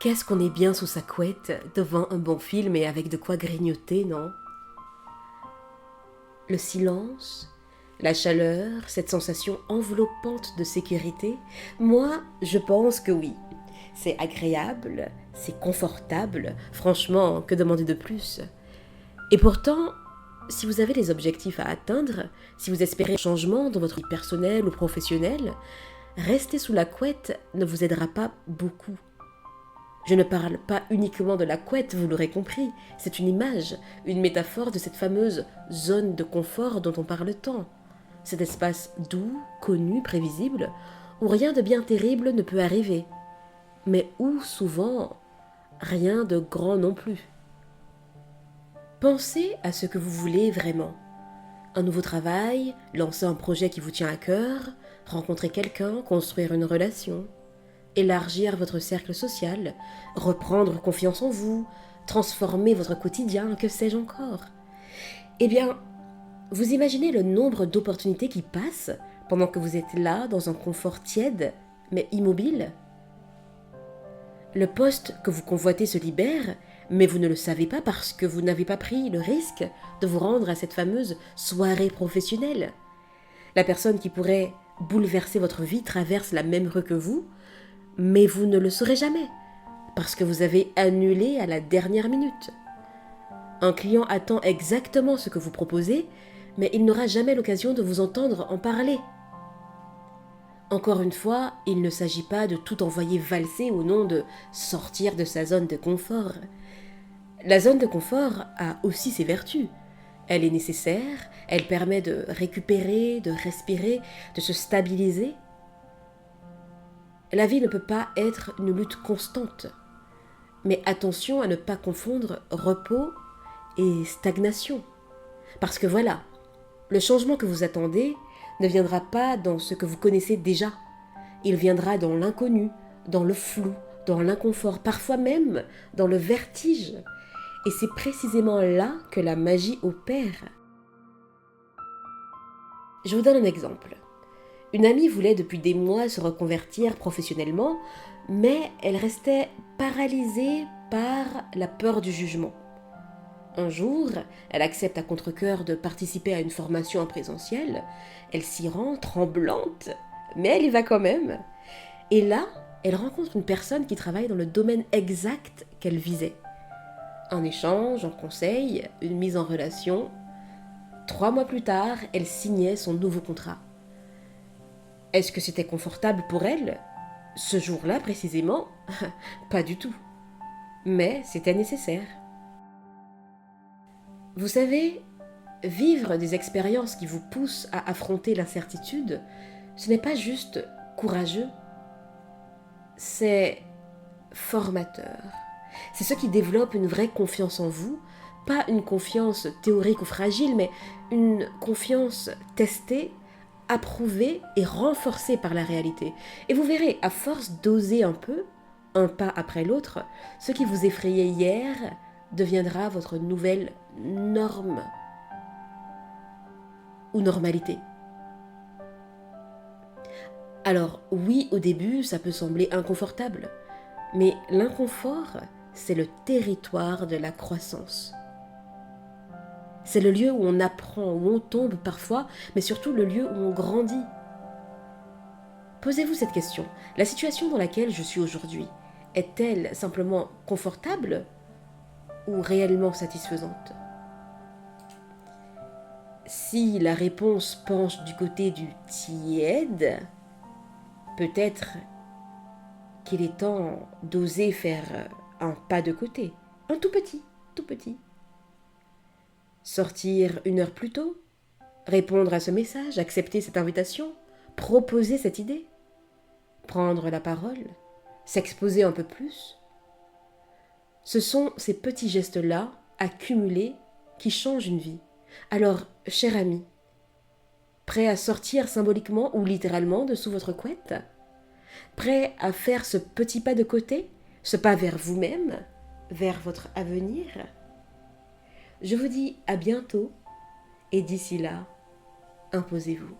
Qu'est-ce qu'on est bien sous sa couette, devant un bon film et avec de quoi grignoter, non? Le silence, la chaleur, cette sensation enveloppante de sécurité, moi, je pense que oui. C'est agréable, c'est confortable, franchement, que demander de plus? Et pourtant, si vous avez des objectifs à atteindre, si vous espérez un changement dans votre vie personnelle ou professionnelle, rester sous la couette ne vous aidera pas beaucoup. Je ne parle pas uniquement de la couette, vous l'aurez compris, c'est une image, une métaphore de cette fameuse zone de confort dont on parle tant. Cet espace doux, connu, prévisible, où rien de bien terrible ne peut arriver, mais où souvent rien de grand non plus. Pensez à ce que vous voulez vraiment. Un nouveau travail, lancer un projet qui vous tient à cœur, rencontrer quelqu'un, construire une relation, élargir votre cercle social, reprendre confiance en vous, transformer votre quotidien, que sais-je encore. Eh bien, vous imaginez le nombre d'opportunités qui passent pendant que vous êtes là, dans un confort tiède, mais immobile? Le poste que vous convoitez se libère, mais vous ne le savez pas parce que vous n'avez pas pris le risque de vous rendre à cette fameuse soirée professionnelle. La personne qui pourrait bouleverser votre vie traverse la même rue que vous, mais vous ne le saurez jamais, parce que vous avez annulé à la dernière minute. Un client attend exactement ce que vous proposez, mais il n'aura jamais l'occasion de vous entendre en parler. Encore une fois, il ne s'agit pas de tout envoyer valser au nom de sortir de sa zone de confort. La zone de confort a aussi ses vertus. Elle est nécessaire, elle permet de récupérer, de respirer, de se stabiliser. La vie ne peut pas être une lutte constante. Mais attention à ne pas confondre repos et stagnation. Parce que voilà, le changement que vous attendez ne viendra pas dans ce que vous connaissez déjà. Il viendra dans l'inconnu, dans le flou, dans l'inconfort, parfois même dans le vertige. Et c'est précisément là que la magie opère. Je vous donne un exemple. Une amie voulait depuis des mois se reconvertir professionnellement, mais elle restait paralysée par la peur du jugement. Un jour, elle accepte à contre-cœur de participer à une formation en présentiel. Elle s'y rend tremblante, mais elle y va quand même. Et là, elle rencontre une personne qui travaille dans le domaine exact qu'elle visait. Un échange, un conseil, une mise en relation. 3 mois plus tard, elle signait son nouveau contrat. Est-ce que c'était confortable pour elle? Ce jour-là précisément? Pas du tout. Mais c'était nécessaire. Vous savez, vivre des expériences qui vous poussent à affronter l'incertitude, ce n'est pas juste courageux, c'est formateur. C'est ce qui développe une vraie confiance en vous, pas une confiance théorique ou fragile, mais une confiance testée, approuvée et renforcée par la réalité. Et vous verrez, à force d'oser un peu, un pas après l'autre, ce qui vous effrayait hier deviendra votre nouvelle norme ou normalité. Alors oui, au début, ça peut sembler inconfortable, mais l'inconfort, c'est le territoire de la croissance. C'est le lieu où on apprend, où on tombe parfois, mais surtout le lieu où on grandit. Posez-vous cette question. La situation dans laquelle je suis aujourd'hui, est-elle simplement confortable ou réellement satisfaisante? Si la réponse penche du côté du tiède, peut-être qu'il est temps d'oser faire un pas de côté, un tout petit, tout petit. Sortir 1 heure plus tôt, répondre à ce message, accepter cette invitation, proposer cette idée, prendre la parole, s'exposer un peu plus. Ce sont ces petits gestes-là, accumulés, qui changent une vie. Alors, cher ami, prêt à sortir symboliquement ou littéralement de sous votre couette? Prêt à faire ce petit pas de côté, ce pas vers vous-même, vers votre avenir? Je vous dis à bientôt et d'ici là, imposez-vous.